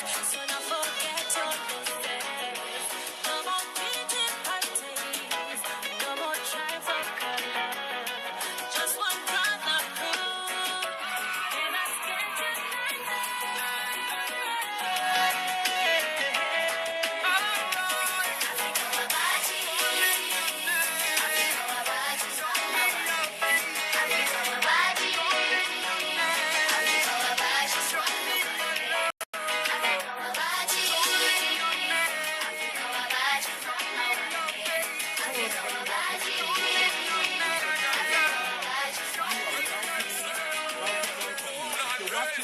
So now forget your losses. No more beating parties. No more trying for color. Just one brotherhood. And I stand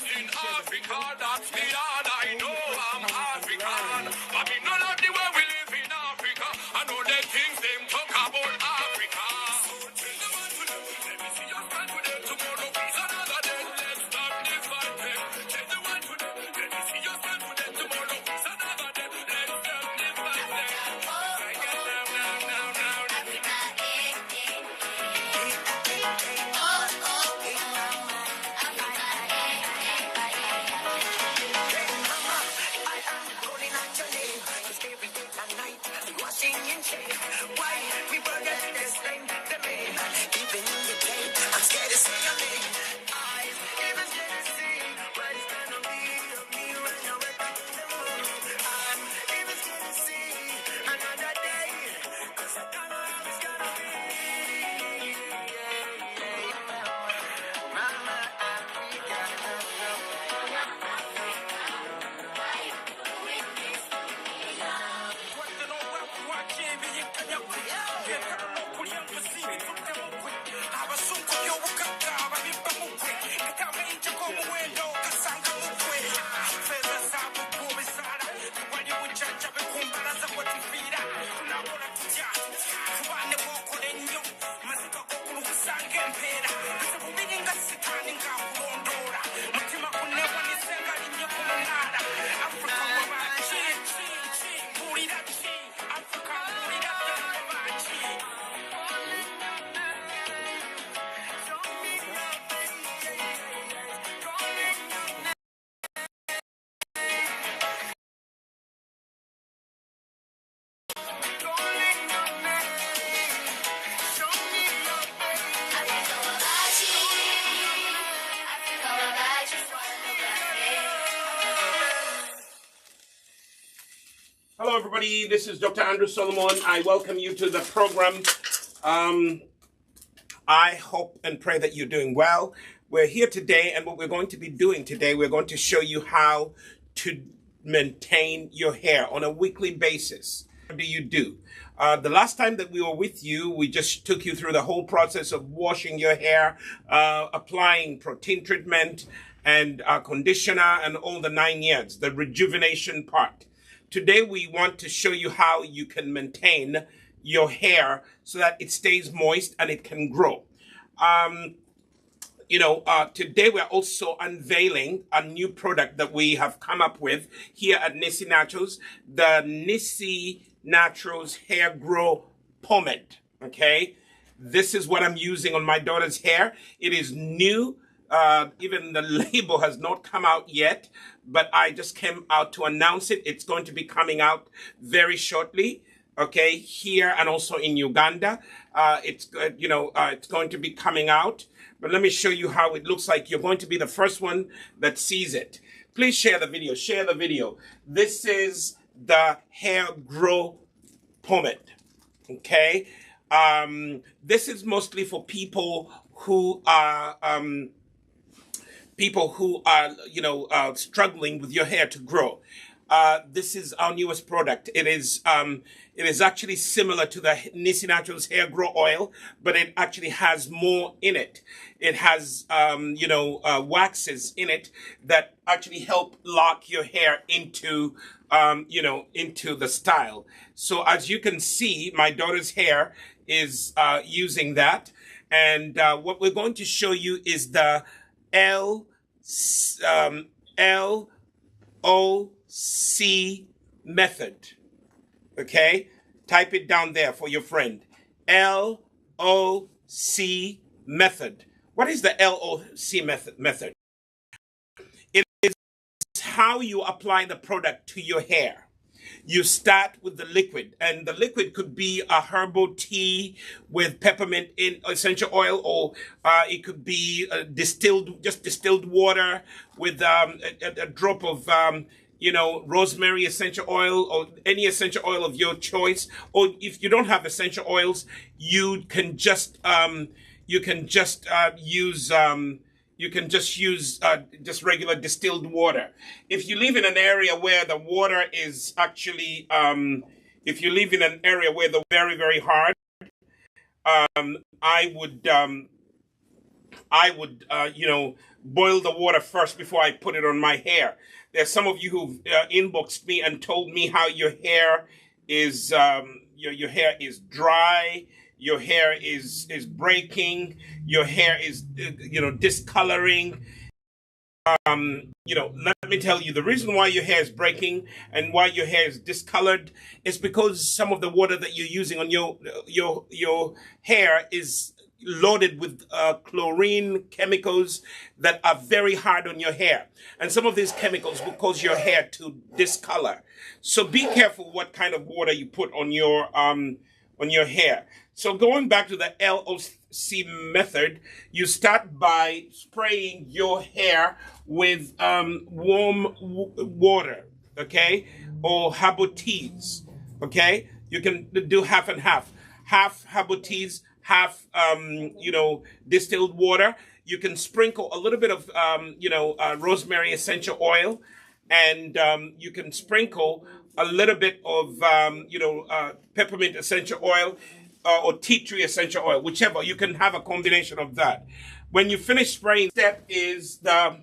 in Africa, that's me and I know I'm African. I mean, none of the way we live in Africa. I know the things them talk about Africa. So tell them what to do. Let me see your stand today. Tomorrow is another day. Let's stop this fighting. Tell them what to do. Let me see your stand today. Tomorrow is another day. Let's stop this fighting. Hello, everybody. This is Dr. Andrew Solomon. I welcome you to the program. I hope and pray that you're doing well. We're here today, and what we're going to be doing today, we're going to show you how to maintain your hair on a weekly basis. What do you do? The last time that we were with you, we just took you through the whole process of washing your hair, applying protein treatment and conditioner and all the 9 yards, the rejuvenation part. Today, we want to show you how you can maintain your hair so that it stays moist and it can grow. Today we're also unveiling a new product that we have come up with here at Nisi Naturals, the Nisi Naturals Hair Grow Pomade. Okay, this is what I'm using on my daughter's hair. It is new. Even the label has not come out yet, but I just came out to announce it. It's going to be coming out very shortly. Okay, here and also in Uganda. It's going to be coming out. But let me show you how it looks like. You're going to be the first one that sees it. Please share the video. Share the video. This is the Hair Grow Pomade. Okay. This is mostly for people who are struggling with your hair to grow. This is our newest product. It is actually similar to the Nisi Naturals Hair Grow Oil, but it actually has more in it. It has, waxes in it that actually help lock your hair into the style. So as you can see, my daughter's hair is using that. And what we're going to show you is the LOC method. Okay? Type it down there for your friend. LOC method. What is the LOC method? It is how you apply the product to your hair. You start with the liquid, and the liquid could be a herbal tea with peppermint in essential oil, or it could be distilled water with a drop of rosemary essential oil, or any essential oil of your choice. Or if you don't have essential oils, you can just use just regular distilled water. If you live in an area where the water is actually, if you live in an area where the very, very hard, I would boil the water first before I put it on my hair. There's some of you who've inboxed me and told me how your hair is your hair is dry. Your hair is breaking. Your hair is, discoloring. Let me tell you, the reason why your hair is breaking and why your hair is discolored is because some of the water that you're using on your hair is loaded with chlorine chemicals that are very hard on your hair. And some of these chemicals will cause your hair to discolor. So be careful what kind of water you put on your hair. So going back to the LOC method, you start by spraying your hair with warm water, okay, or herbal teas, okay. You can do half and half herbal teas, half distilled water. You can sprinkle a little bit of rosemary essential oil, and you can sprinkle a little bit of peppermint essential oil, or tea tree essential oil, whichever. You can have a combination of that. When you finish spraying, step is the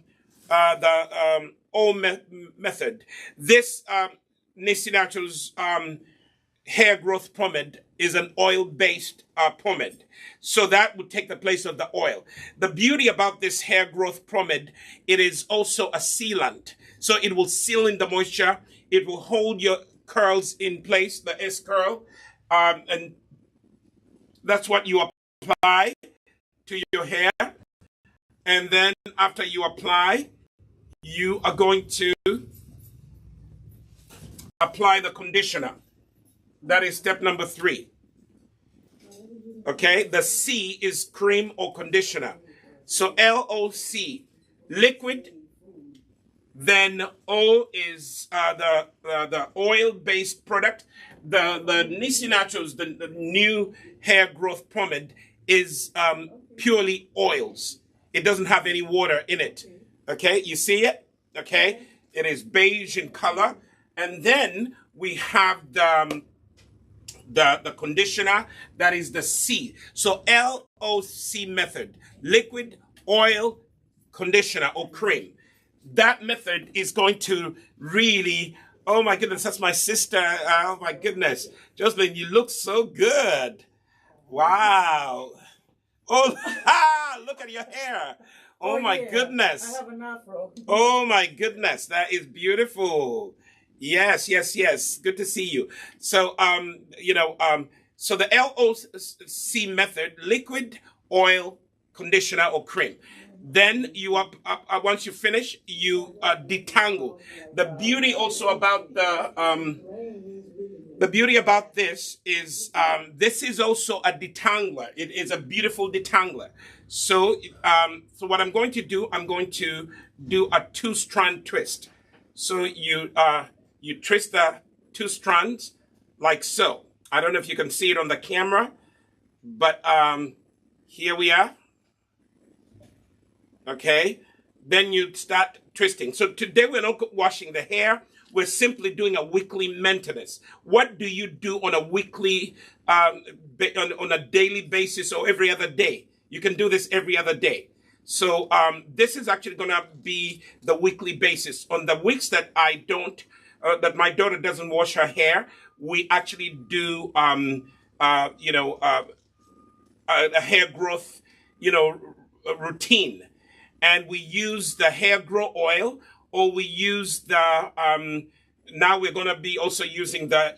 method. This Nissi Naturals hair growth pomade is an oil-based pomade. So that would take the place of the oil. The beauty about this hair growth pomade, it is also a sealant. So it will seal in the moisture. It will hold your curls in place, the S curl, and that's what you apply to your hair. And then after you apply, you are going to apply the conditioner. That is step number 3. Okay, the C is cream or conditioner. So LOC, liquid. Then O is the oil-based product. The Nissi Naturals, the new hair growth pomade, is purely oils. It doesn't have any water in it. Okay, you see it? Okay, it is beige in color. And then we have the conditioner, that is the C. So LOC method, liquid, oil, conditioner, or cream. That method is going to really, oh my goodness, that's my sister. Oh my goodness. Jocelyn, you look so good. Wow. Oh, look at your hair. Oh my goodness. I have an afro. Oh my goodness, that is beautiful. Yes. Good to see you. So, so the LOC method, liquid, oil, conditioner, or cream. Then you once you finish, you detangle. The beauty also about the beauty about this is also a detangler. It is a beautiful detangler. So so what I'm going to do a 2-strand twist. So you twist the 2 strands like so. I don't know if you can see it on the camera, but here we are. Okay, then you start twisting. So today we're not washing the hair. We're simply doing a weekly maintenance. What do you do on a weekly, on a daily basis, or every other day? You can do this every other day. So this is actually going to be the weekly basis. On the weeks that I don't, that my daughter doesn't wash her hair, we actually do, a hair growth, routine. And we use the hair grow oil, or we use the, now we're going to be also using the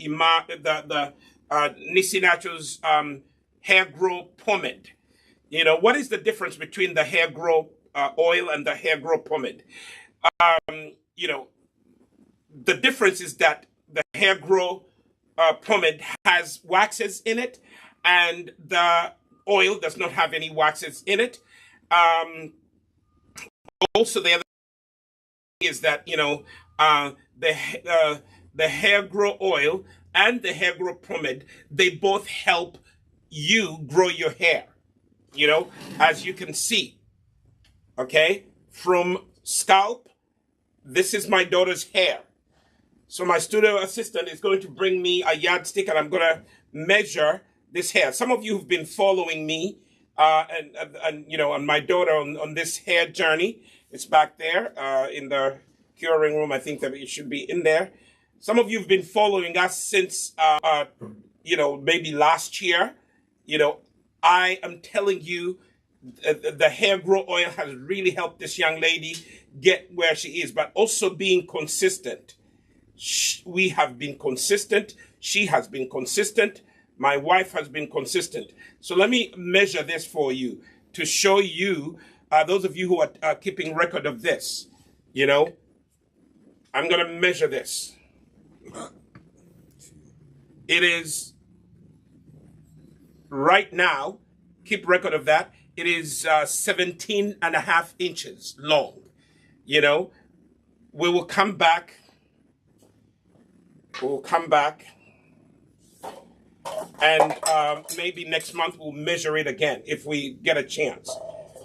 Nissi Naturals hair grow pomade. What is the difference between the hair grow oil and the hair grow pomade? The difference is that the hair grow pomade has waxes in it, and the oil does not have any waxes in it. Also, the other thing is that the hair grow oil and the hair grow pomade, they both help you grow your hair. As you can see, okay, from scalp, this is my daughter's hair. So my studio assistant is going to bring me a yardstick, and I'm going to measure this hair. Some of you have been following me and my daughter on this hair journey. It's back there in the curing room. I think that it should be in there. Some of you have been following us since maybe last year. I am telling you, the hair grow oil has really helped this young lady get where she is, but also being consistent. We have been consistent. She has been consistent. My wife has been consistent. So let me measure this for you to show you, those of you who are keeping record of this, I'm going to measure this. It is right now, keep record of that. It is 17 and a half inches long. We will come back. We'll come back. And maybe next month we'll measure it again if we get a chance.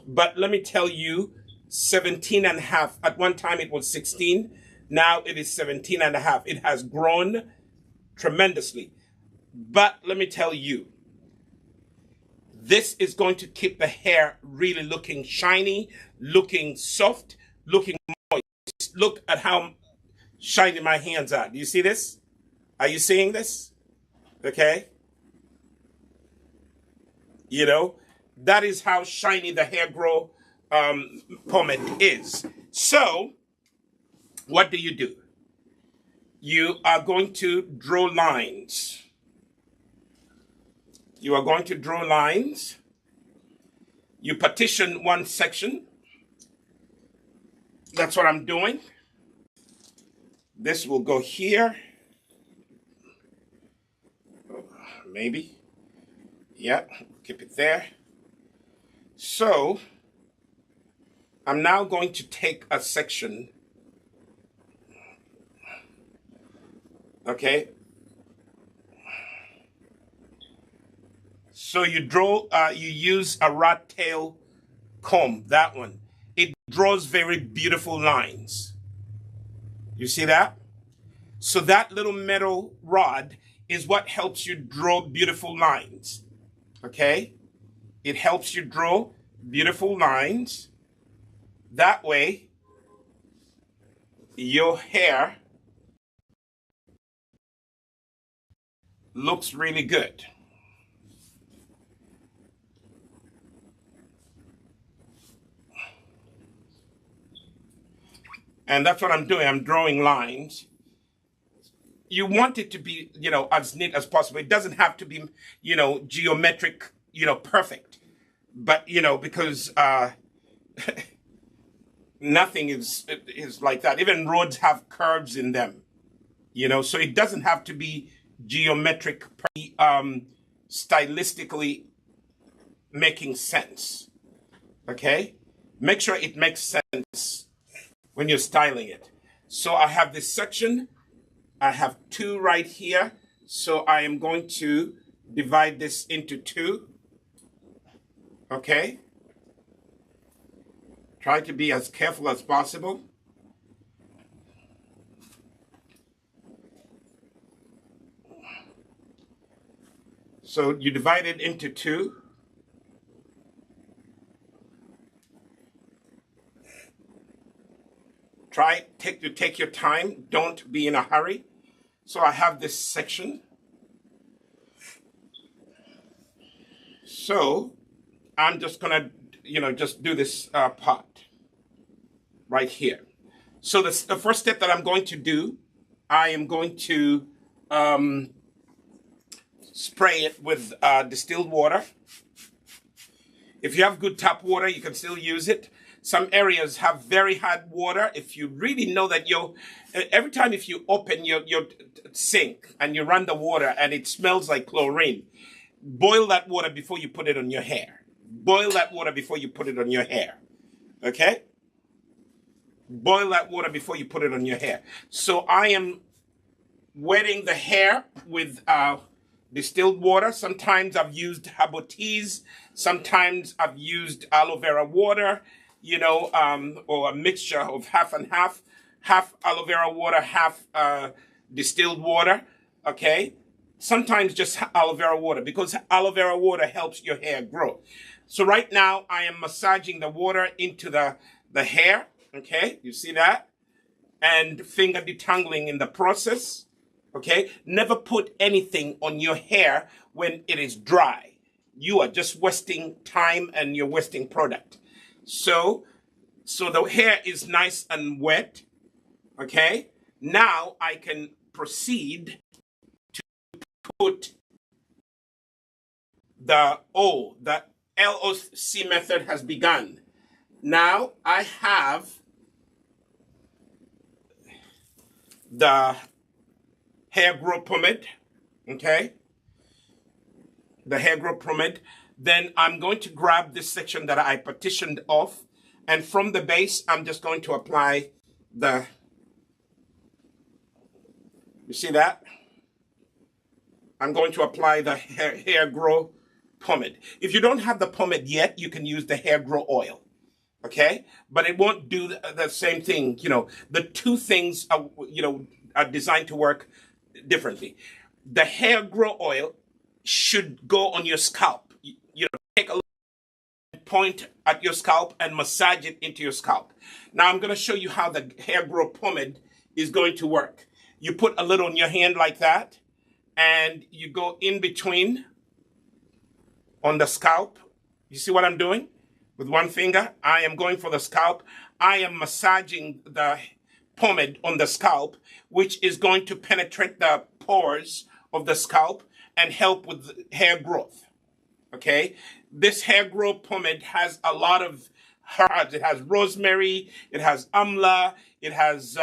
But let me tell you, 17 and a half. At one time it was 16. Now it is 17 and a half. It has grown tremendously. But let me tell you, this is going to keep the hair really looking shiny, looking soft, looking moist. Look at how shiny my hands are. Do you see this? Are you seeing this? Okay. That is how shiny the hair grow pomade is. So, what do? You are going to draw lines. You are going to draw lines. You partition one section. That's what I'm doing. This will go here. Maybe. Yeah, keep it there. So, I'm now going to take a section. Okay. So you use a rat tail comb, that one. It draws very beautiful lines. You see that? So that little metal rod is what helps you draw beautiful lines. Okay? It helps you draw beautiful lines. That way, your hair looks really good. And that's what I'm doing. I'm drawing lines. You want it to be, as neat as possible. It doesn't have to be, geometric, perfect. But, because nothing is like that. Even roads have curves in them, so it doesn't have to be geometric, stylistically making sense. Okay? Make sure it makes sense when you're styling it. So I have this section. I have two right here. So I am going to divide this into two. Okay? Try to be as careful as possible. So you divide it into two. Try to take your time. Don't be in a hurry. So I have this section. So I'm just gonna, just do this part right here. So the first step that I'm going to do, I am going to spray it with distilled water. If you have good tap water, you can still use it. Some areas have very hard water. If you really know that your Every time if you open your sink and you run the water and it smells like chlorine, boil that water before you put it on your hair. Boil that water before you put it on your hair. Okay? Boil that water before you put it on your hair. So I am wetting the hair with distilled water. Sometimes I've used herbal teas. Sometimes I've used aloe vera water, you know, or a mixture of half and half. Half aloe vera water, half distilled water, okay? Sometimes just aloe vera water, because aloe vera water helps your hair grow. So right now, I am massaging the water into the hair, okay? You see that? And finger detangling in the process, okay? Never put anything on your hair when it is dry. You are just wasting time and you're wasting product. So the hair is nice and wet. Okay, now I can proceed to put the LOC method has begun. Now I have the hair growth pomade, okay? The hair growth pomade. Then I'm going to grab this section that I partitioned off, and from the base, I'm just going to apply the... You see that? I'm going to apply the hair grow pomade. If you don't have the pomade yet, you can use the hair grow oil. Okay? But it won't do the same thing. You know, the two things are, you know, are designed to work differently. The hair grow oil should go on your scalp. You know, take a point at your scalp and massage it into your scalp. Now I'm going to show you how the hair grow pomade is going to work. You put a little on your hand like that, and you go in between on the scalp. You see what I'm doing? With one finger, I am going for the scalp. I am massaging the pomade on the scalp, which is going to penetrate the pores of the scalp and help with hair growth. Okay? This hair growth pomade has a lot of herbs. It has rosemary, it has amla, it has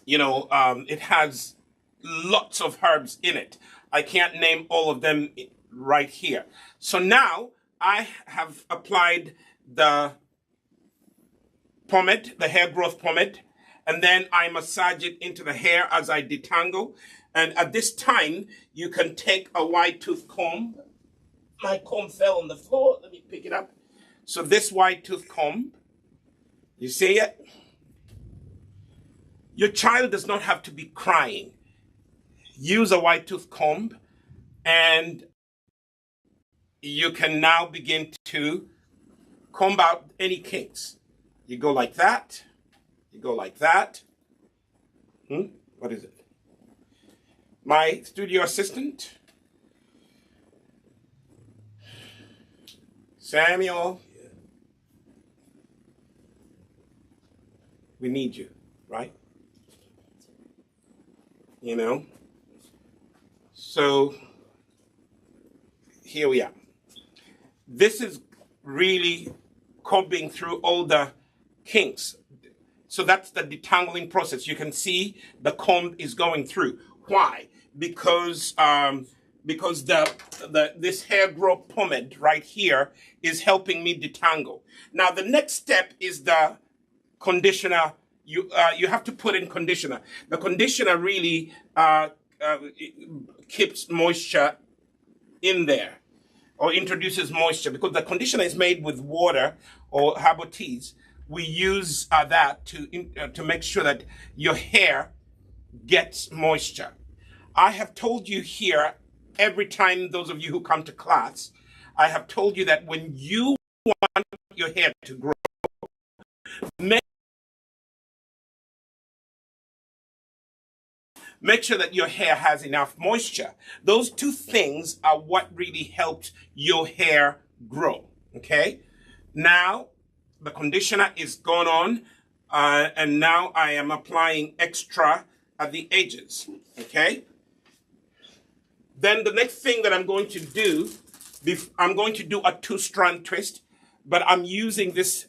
it has lots of herbs in it. I can't name all of them right here. So now I have applied the pomade, the hair growth pomade, and then I massage it into the hair as I detangle. And at this time, you can take a wide tooth comb. My comb fell on the floor. Let me pick it up. So this wide tooth comb, you see it? Your child does not have to be crying. Use a wide tooth comb, and you can now begin to comb out any kinks. You go like that. You go like that. What is it? My studio assistant, Samuel. We need you, right? You know? So here we are. This is really combing through all the kinks. So that's the detangling process. You can see the comb is going through. Why? Because this hair growth pomade right here is helping me detangle. Now the next step is the conditioner. You have to put in conditioner. The conditioner really keeps moisture in there, or introduces moisture, because the conditioner is made with water or herbal teas. We use that to make sure that your hair gets moisture. I have told you here, every time, those of you who come to class, I have told you that when you want your hair to grow, make sure that your hair has enough moisture. Those two things are what really helps your hair grow, okay? Now, the conditioner is gone on, and now I am applying extra at the edges, okay? Then the next thing that I'm going to do, I'm going to do a two-strand twist, but I'm using this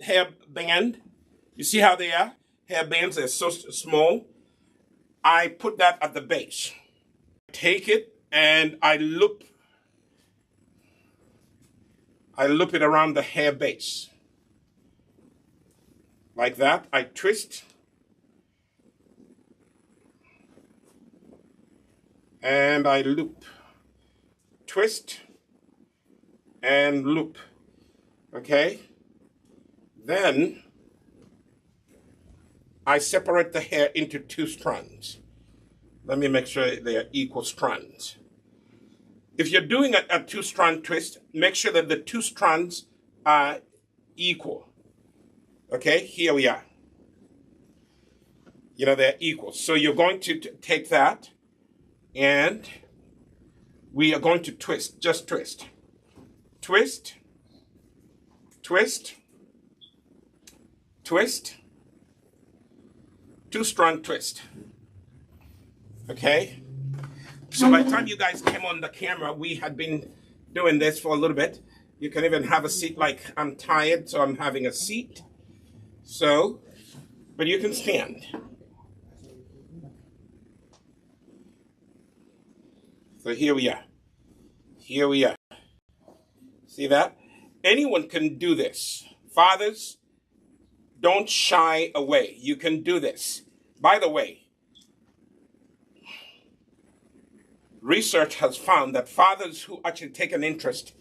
hair band. You see how they are? hair bands, they're so small. I put that at the base. Take it and I loop it around the hair base. Like that. I twist. And I loop. Twist and loop. Okay? Then I separate the hair into 2 strands. Let me make sure they are equal strands. If you're doing a 2-strand twist, make sure that the 2 strands are equal. Okay, here we are. You know, they're equal. So you're going to take that and we are going to twist, just twist. Twist, twist, twist, 2-strand twist. Okay? So by the time you guys came on the camera, we had been doing this for a little bit. You can even have a seat, like I'm tired, so I'm having a seat. So, but you can stand. So here we are. Here we are. See that? Anyone can do this. Fathers, don't shy away. You can do this. By the way, research has found that fathers who actually take an interest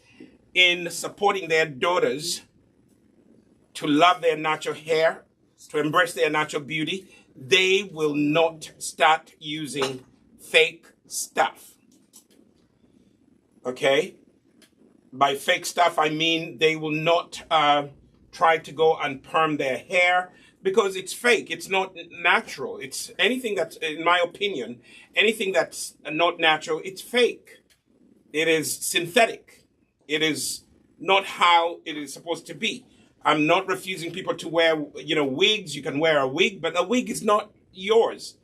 in supporting their daughters to love their natural hair, to embrace their natural beauty, they will not start using fake stuff. Okay? By fake stuff, I mean they will not try to go and perm their hair because it's fake. It's not natural. It's anything that's, in my opinion, anything that's not natural, it's fake. It is synthetic. It is not how it is supposed to be. I'm not refusing people to wear, wigs. You can wear a wig, but a wig is not yours.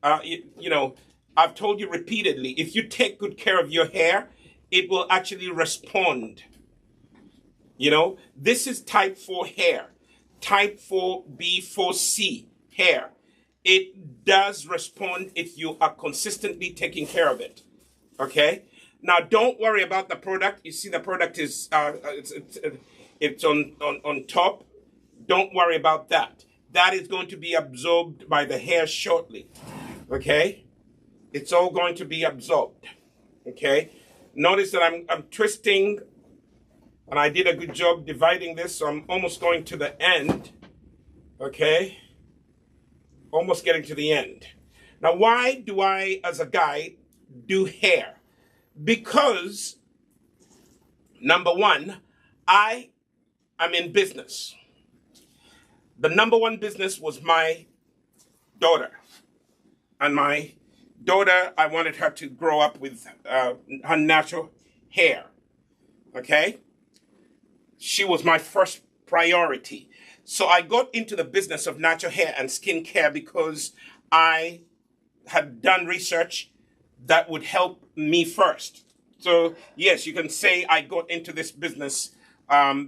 I've told you repeatedly, if you take good care of your hair, it will actually respond. This is type 4 hair. Type 4B, 4C hair. It does respond if you are consistently taking care of it. Okay? Now, don't worry about the product. You see the product is it's on top. Don't worry about that. That is going to be absorbed by the hair shortly. Okay? It's all going to be absorbed. Okay? Notice that I'm twisting, and I did a good job dividing this, so I'm almost going to the end. Okay? Almost getting to the end. Now, why do I, as a guy, do hair? Because, number one, I am in business. The number one business was my daughter. And my daughter, I wanted her to grow up with her natural hair. Okay? She was my first priority. So I got into the business of natural hair and skin care because I had done research that would help me first. So yes, you can say I got into this business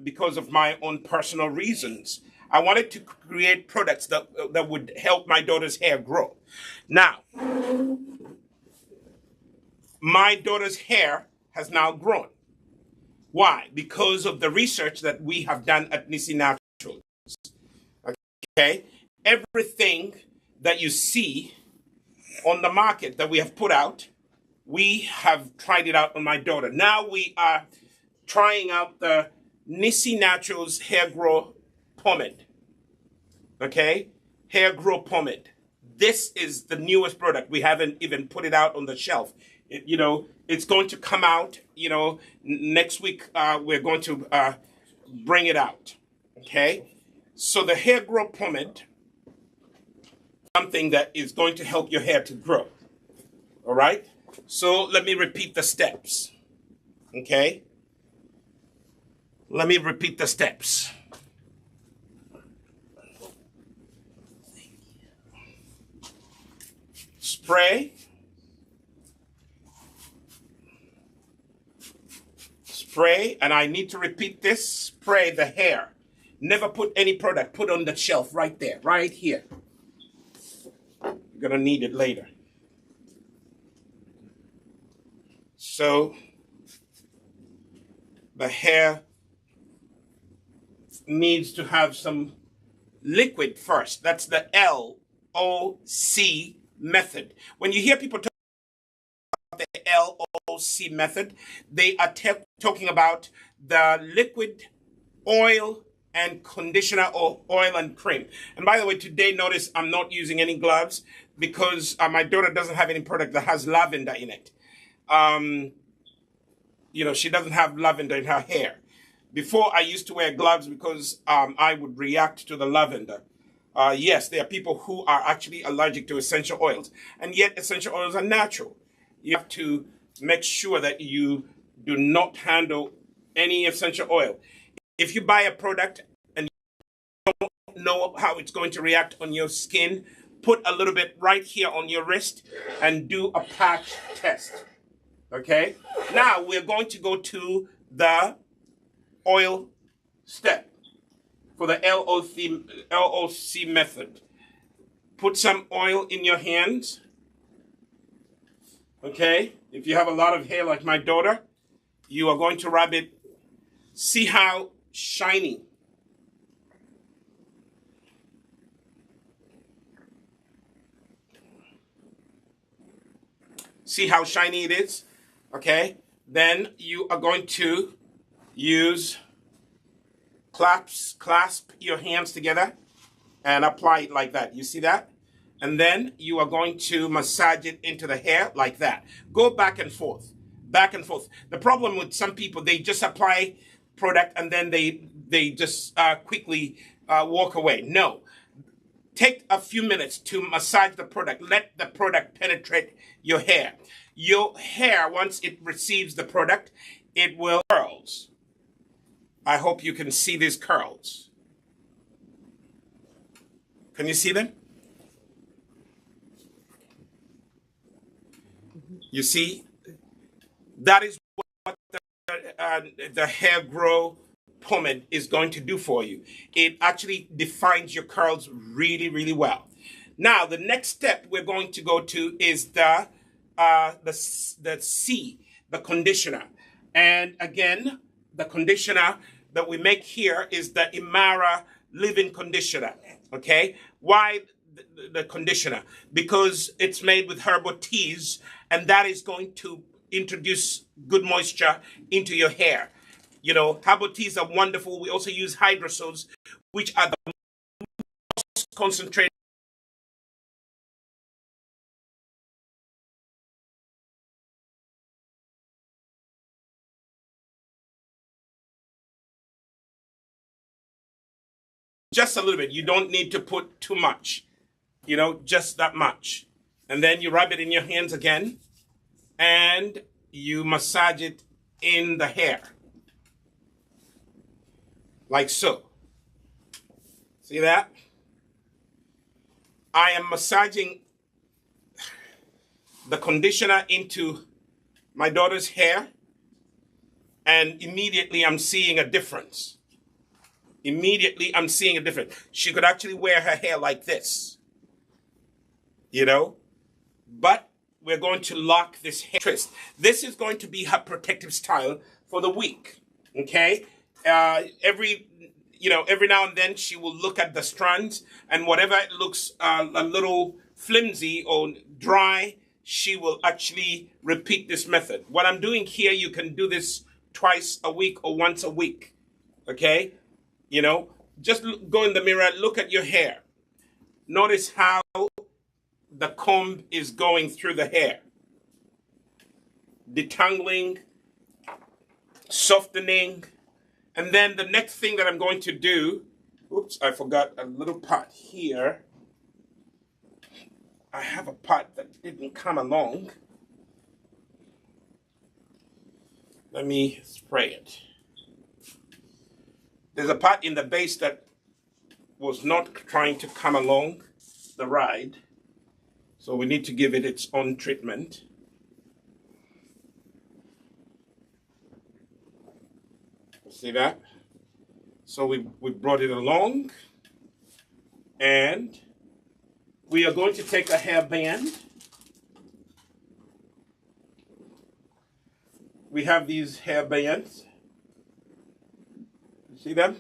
because of my own personal reasons. I wanted to create products that would help my daughter's hair grow. Now, my daughter's hair has now grown. Why? Because of the research that we have done at Nisi Naturals. Okay? Everything that you see on the market that we have put out, we have tried it out on my daughter. Now we are trying out the Nisi Naturals Hair Grow Pomade. Okay? Hair Grow Pomade. This is the newest product. We haven't even put it out on the shelf. It's going to come out, next week we're going to bring it out. Okay? So the Hair Grow Pomade, something that is going to help your hair to grow. All right? So let me repeat the steps. Okay? Let me repeat the steps. Spray. Spray, and I need to repeat this. Spray the hair. Never put any product. Put on the shelf right there, right here. gonna need it later. So the hair needs to have some liquid first. That's the LOC method. When you hear people talk about the LOC method, they are talking about the liquid, oil, and conditioner, or oil and cream. And by the way, today, notice I'm not using any gloves because my daughter doesn't have any product that has lavender in it. You know, she doesn't have lavender in her hair. Before, I used to wear gloves because I would react to the lavender. Yes, there are people who are actually allergic to essential oils, and yet essential oils are natural. You have to make sure that you do not handle any essential oil. If you buy a product and you don't know how it's going to react on your skin, put a little bit right here on your wrist and do a patch test. Okay? Now we're going to go to the oil step for the LOC method. Put some oil in your hands. Okay? If you have a lot of hair like my daughter, you are going to rub it. See how shiny. See how shiny it is? Okay? Then you are going to use clasp your hands together and apply it like that. You see that? And then you are going to massage it into the hair like that. Go back and forth. Back and forth. The problem with some people, they just apply product and then they just quickly walk away. No. Take a few minutes to massage the product. Let the product penetrate your hair. Your hair, once it receives the product, it will curls. I hope you can see these curls. Can you see them? You see? That is what the hair grow pomade is going to do for you. It actually defines your curls really, really well. Now, the next step we're going to go to is the C, the conditioner. And again, the conditioner that we make here is the Imara Living Conditioner. Okay? Why the conditioner? Because it's made with herbal teas, and that is going to introduce good moisture into your hair. You know, herbal teas are wonderful. We also use hydrosols, which are the most concentrated. Just a little bit. You don't need to put too much. You know, just that much. And then you rub it in your hands again, and you massage it in the hair. Like so. See that? I am massaging the conditioner into my daughter's hair, and immediately I'm seeing a difference. Immediately I'm seeing a difference. She could actually wear her hair like this. You know? But we're going to lock this hair twist. This is going to be her protective style for the week. Okay? Every now and then she will look at the strands, and whatever it looks a little flimsy or dry, she will actually repeat this method. What I'm doing here, you can do this twice a week or once a week. Okay? You know, just go in the mirror, look at your hair. Notice how the comb is going through the hair. Detangling, softening. And then the next thing that I'm going to do, oops, I forgot a little part here. I have a part that didn't come along. Let me spray it. There's a part in the base that was not trying to come along the ride. So we need to give it its own treatment. See that? So we brought it along, and We are going to take a hairband. We have these hairbands. You see them?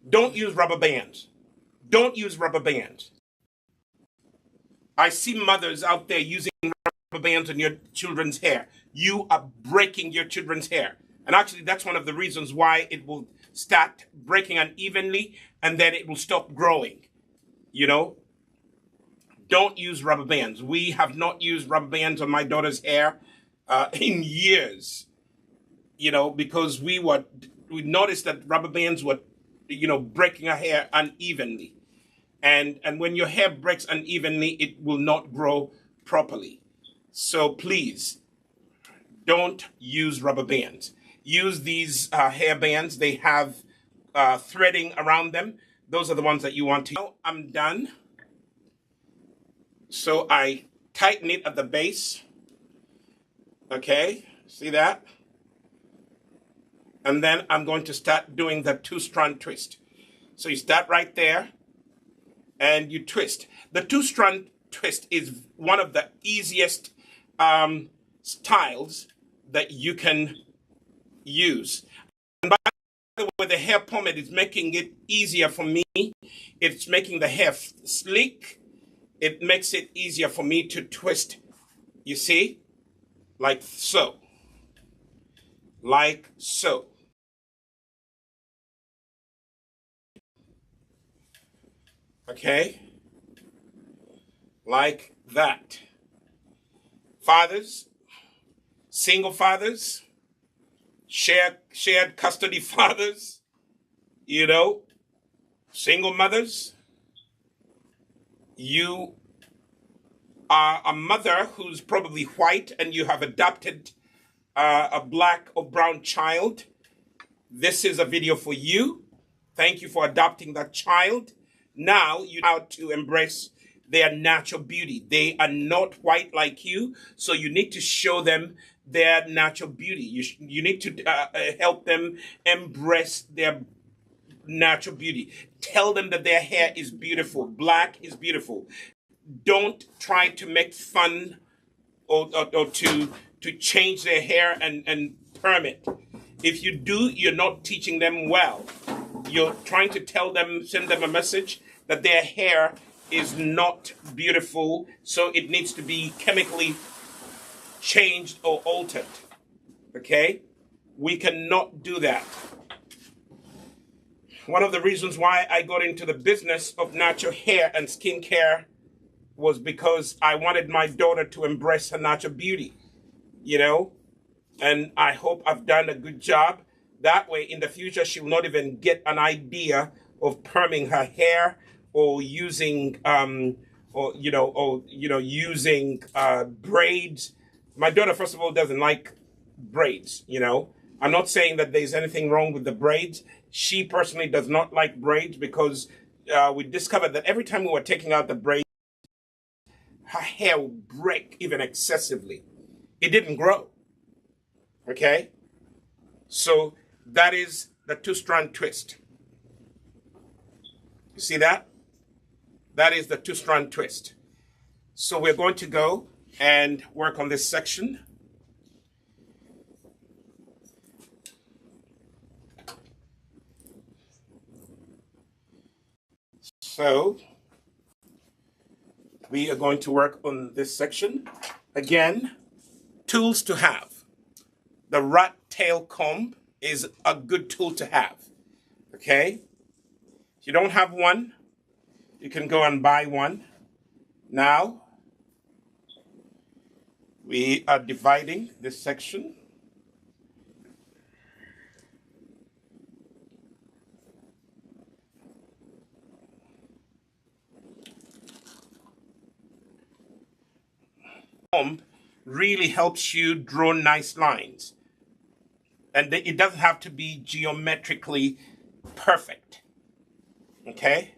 Don't use rubber bands. Don't use rubber bands. I see mothers out there using rubber bands on your children's hair. You are breaking your children's hair. And actually, that's one of the reasons why it will start breaking unevenly and then it will stop growing. You know, don't use rubber bands. We have not used rubber bands on my daughter's hair in years, you know, because we noticed that rubber bands were, you know, breaking her hair unevenly. And when your hair breaks unevenly, it will not grow properly. So please, don't use rubber bands. Use these hair bands. They have threading around them. Those are the ones that you want to. Now I'm done. So I tighten it at the base. Okay, see that? And then I'm going to start doing the two-strand twist. So you start right there and you twist. The two-strand twist is one of the easiest styles that you can use. And by the way, the hair pomade is making it easier for me. It's making the hair sleek. It makes it easier for me to twist, you see? Like so. Like so. Okay? Like that. Fathers, single fathers, shared custody fathers, you know, single mothers. You are a mother who's probably white and you have adopted a black or brown child. This is a video for you. Thank you for adopting that child. Now you know how to embrace their natural beauty. They are not white like you, so you need to show them their natural beauty. You need to help them embrace their natural beauty. Tell them that their hair is beautiful. Black is beautiful. Don't try to make fun or to change their hair and perm it. If you do, you're not teaching them well. You're trying to tell them, send them a message that their hair is not beautiful, so it needs to be chemically changed or altered. Okay? We cannot do that. One of the reasons why I got into the business of natural hair and skincare was because I wanted my daughter to embrace her natural beauty, you know? And I hope I've done a good job. That way, in the future, she will not even get an idea of perming her hair or using, using braids. My daughter, first of all, doesn't like braids, you know? I'm not saying that there's anything wrong with the braids. She personally does not like braids because we discovered that every time we were taking out the braids, her hair would break even excessively. It didn't grow. Okay? So that is the two-strand twist. You see that? That is the two-strand twist. So we're going to go and work on this section. So we are going to work on this section. Again, tools to have. The rat tail comb is a good tool to have. Okay? If you don't have one, you can go and buy one. Now, we are dividing this section. Comb really helps you draw nice lines. And it doesn't have to be geometrically perfect. Okay?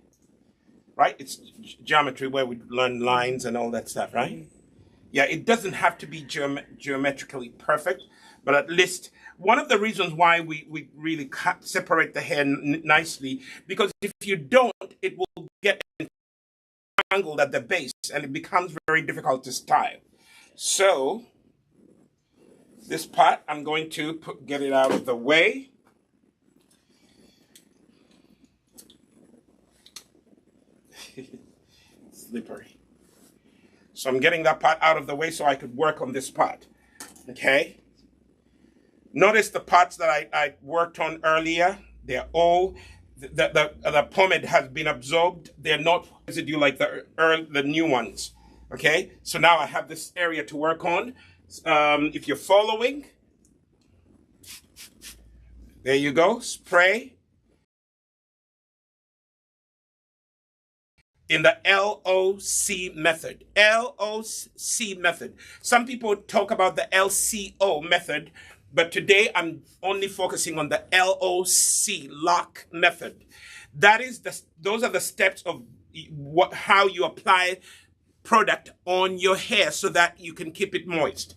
Right? It's geometry where we learn lines and all that stuff, right? Yeah, it doesn't have to be geometrically perfect, but at least one of the reasons why we really separate the hair nicely, because if you don't, it will get tangled at the base, and it becomes very difficult to style. So this part, I'm going to get it out of the way. Slippery. So I'm getting that part out of the way so I could work on this part. Okay. Notice the parts that I worked on earlier. They're all, the pomade has been absorbed. They're not residue like the new ones. Okay. So now I have this area to work on. If you're following, there you go. Spray in the LOC method. LOC method. Some people talk about the LCO method, but today I'm only focusing on the Loc method. Those are the steps of how you apply product on your hair so that you can keep it moist.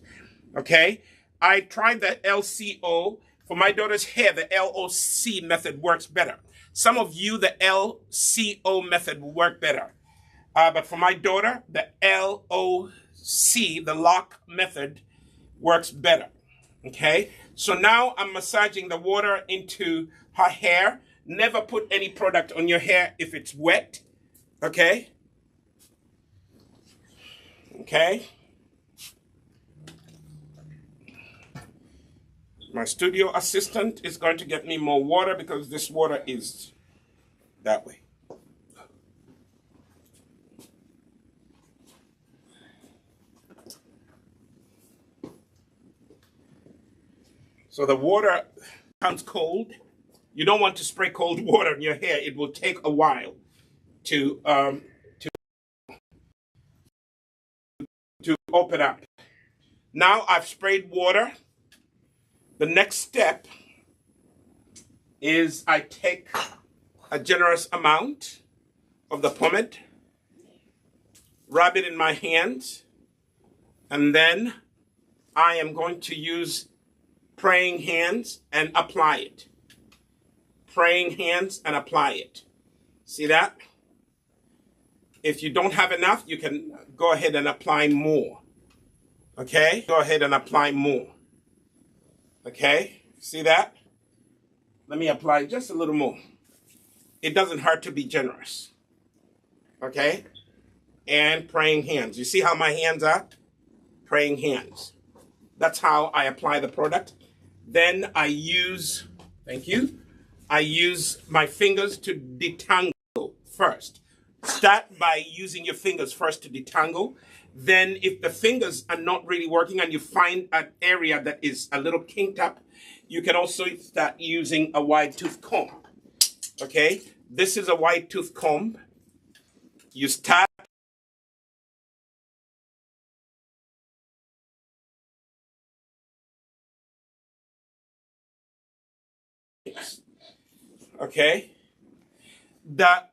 Okay? I tried the LCO. For my daughter's hair, the LOC method works better. Some of you, the LCO method will work better. But for my daughter, the LOC, the Loc method, works better. Okay? So now I'm massaging the water into her hair. Never put any product on your hair if it's wet. Okay? Okay? My studio assistant is going to get me more water because this water is that way. So the water becomes cold. You don't want to spray cold water in your hair. It will take a while to open up. Now I've sprayed water. The next step is I take a generous amount of the pomade, rub it in my hands, and then I am going to use praying hands and apply it. Praying hands and apply it. See that? If you don't have enough, you can go ahead and apply more. Okay? Go ahead and apply more. Okay, see that? Let me apply just a little more. It doesn't hurt to be generous. Okay? And praying hands. You see how my hands are? Praying hands. That's how I apply the product. Then I use, thank you, I use my fingers to detangle first. Start by using your fingers first to detangle. Then if the fingers are not really working and you find an area that is a little kinked up, you can also start using a wide tooth comb. Okay, this is a wide tooth comb. You start okay. The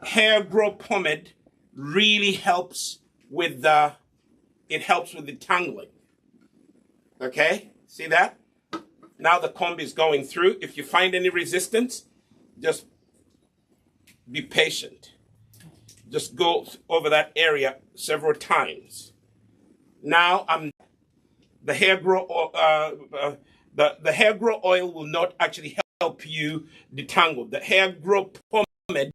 hair growth pomade really helps with the tangling. Okay, see that? Now the comb is going through. If you find any resistance, just be patient. Just go over that area several times. Now the hair grow the hair grow oil will not actually help you detangle. The hair grow pomade,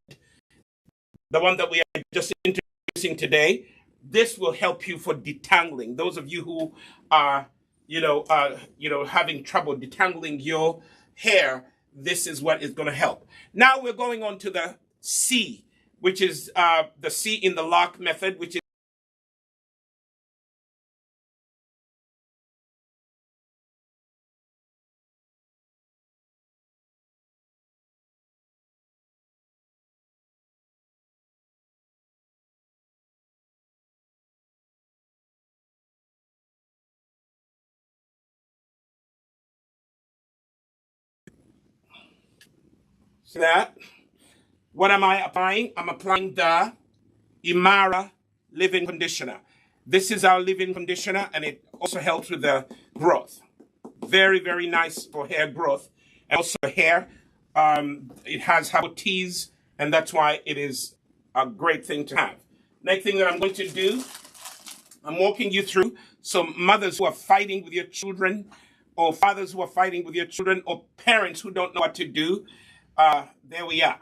the one that we are just introducing today, this will help you for detangling. Those of you who are, having trouble detangling your hair, this is what is going to help. Now we're going on to the C, which is the C in the Loc method, which is that. What am I applying? I'm applying the Imara leave-in conditioner. This is our leave-in conditioner, and it also helps with the growth. Very, very nice for hair growth. And also hair, it has teas, and that's why it is a great thing to have. Next thing that I'm going to do, I'm walking you through some mothers who are fighting with your children, or fathers who are fighting with your children, or parents who don't know what to do. There we are.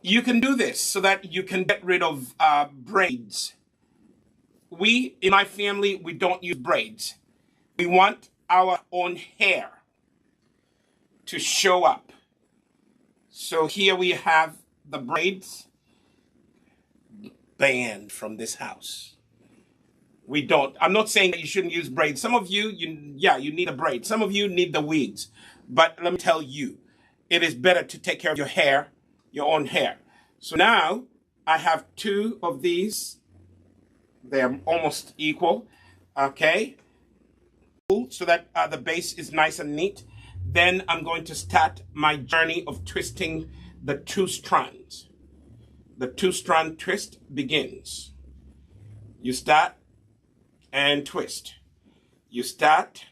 You can do this so that you can get rid of braids. We, in my family, we don't use braids. We want our own hair to show up. So here we have the braids banned from this house. We don't. I'm not saying that you shouldn't use braids. Some of you, you need a braid. Some of you need the wigs. But let me tell you, it is better to take care of your hair, your own hair. So now I have two of these. They're almost equal. Okay. So that the base is nice and neat. Then I'm going to start my journey of twisting the two strands. The two-strand twist begins. You start and twist. You start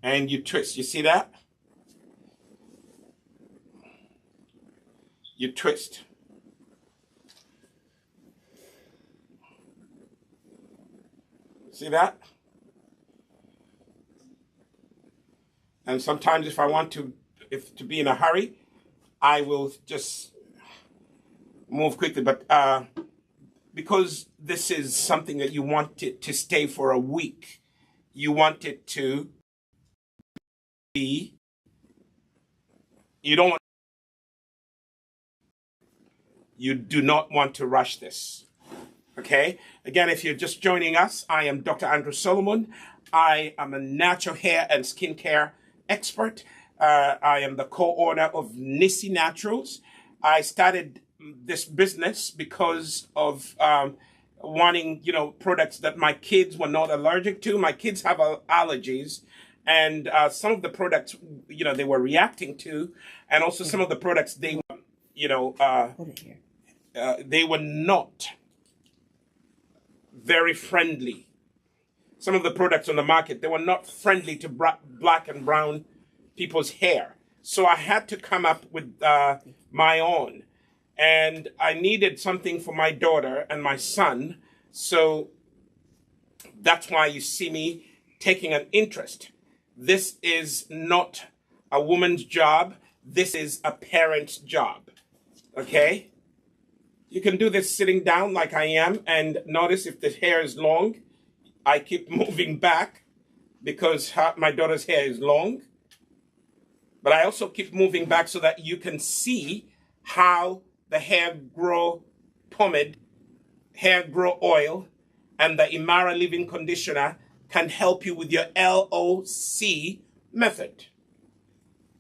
and you twist. You see that? You twist. See that? And sometimes if I want to be in a hurry, I will just move quickly. But because this is something that you want it to stay for a week, you want it to be, you do not want to rush this. Okay? Again, if you're just joining us, I am Dr. Andrew Solomon. I am a natural hair and skincare expert. I am the co-owner of Nissi Naturals. I started this business because of wanting, products that my kids were not allergic to. My kids have allergies, and some of the products, they were reacting to, and also some of the products they were not very friendly. Some of the products on the market, they were not friendly to black and brown people's hair. So I had to come up with my own. And I needed something for my daughter and my son. So that's why you see me taking an interest. This is not a woman's job. This is a parent's job. Okay? You can do this sitting down like I am, and notice if the hair is long, I keep moving back because my daughter's hair is long. But I also keep moving back so that you can see how the hair grow pomade, hair grow oil, and the Imara Living Conditioner can help you with your LOC method.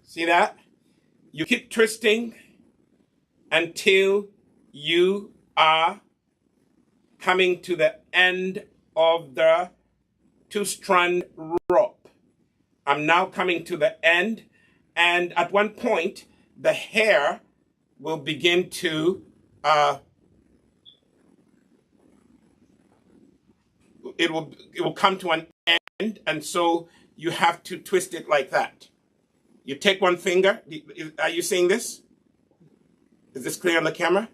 See that? You keep twisting until you are coming to the end of the two-strand rope. I'm now coming to the end, and at one point, the hair will begin to it will come to an end, and so you have to twist it like that. You take one finger. Are you seeing this? Is this clear on the camera?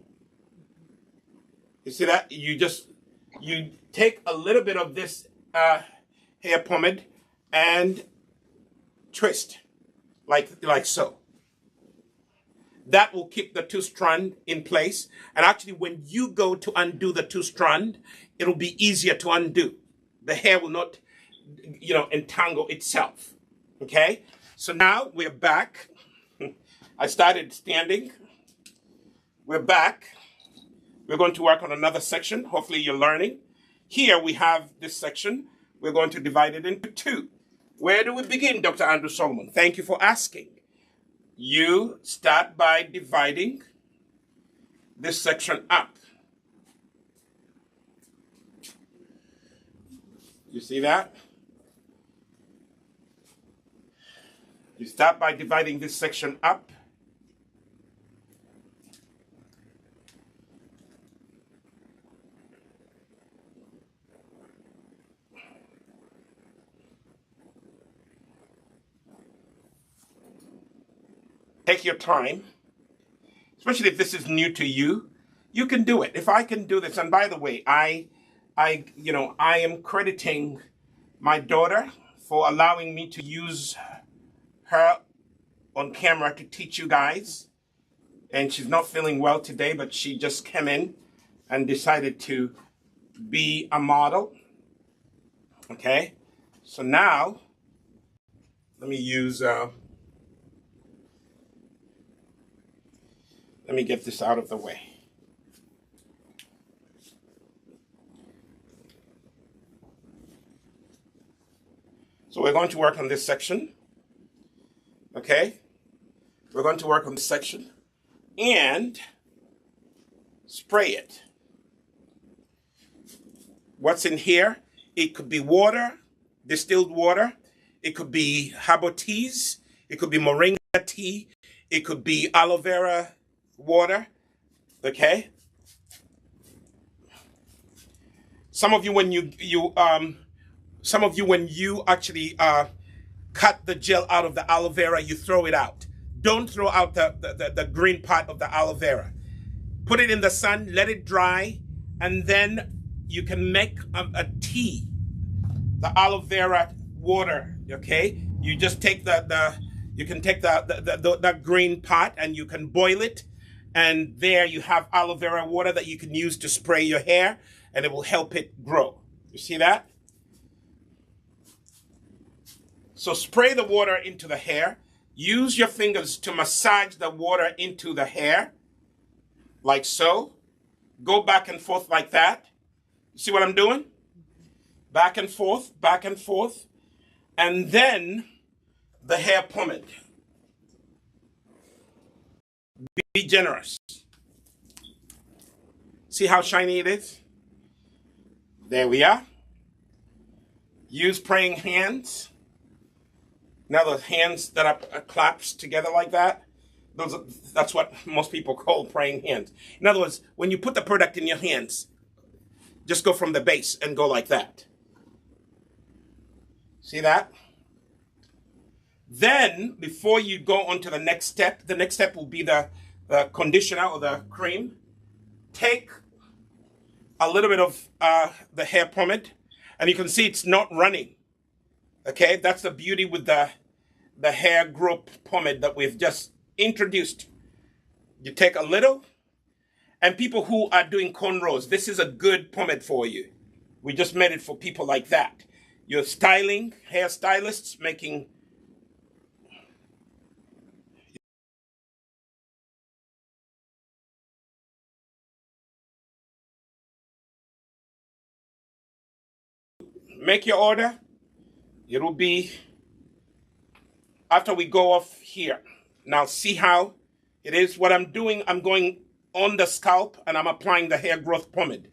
You see that? You take a little bit of this hair pomade and twist like so. That will keep the two-strand in place. And actually, when you go to undo the two-strand, it'll be easier to undo. The hair will not, entangle itself. Okay? So now we're back. I started standing. We're back. We're going to work on another section. Hopefully you're learning. Here we have this section. We're going to divide it into two. Where do we begin, Dr. Andrew Solomon? Thank you for asking. You start by dividing this section up. You see that? You start by dividing this section up. Take your time. especially if this is new to you, you can do it. If I can do this, and by the way, I am crediting my daughter for allowing me to use her on camera to teach you guys. And she's not feeling well today, but she just came in and decided to be a model. Okay, so now let me use, let me get this out of the way. So we're going to work on this section. Okay, we're going to work on this section and spray it. What's in here? It could be water, distilled water. It could be herbal teas. It could be moringa tea. It could be aloe vera water. Okay. Some of you, when you actually cut the gel out of the aloe vera, you throw it out. Don't throw out the green part of the aloe vera. Put it in the sun, let it dry, and then you can make a tea, the aloe vera water. Okay, you just take you can take the green part and you can boil it, and there you have aloe vera water that you can use to spray your hair, and it will help it grow. You see that? So spray the water into the hair. Use your fingers to massage the water into the hair, like so. Go back and forth like that. See what I'm doing? Back and forth, back and forth. And then the hair pomade. Be generous. See how shiny it is? There we are. Use praying hands. Now the hands that are clasped together like that, that's what most people call praying hands. In other words, when you put the product in your hands, just go from the base and go like that. See that? Then, before you go on to the next step will be the conditioner or the cream. Take a little bit of the hair pomade, and you can see it's not running. Okay, that's the beauty with the hair growth pomade that we've just introduced. You take a little, and people who are doing cornrows, this is a good pomade for you. We just made it for people like that. You're styling, hairstylists making make your order. It'll be after we go off here. Now see how it is. What I'm doing, I'm going on the scalp and I'm applying the hair growth pomade.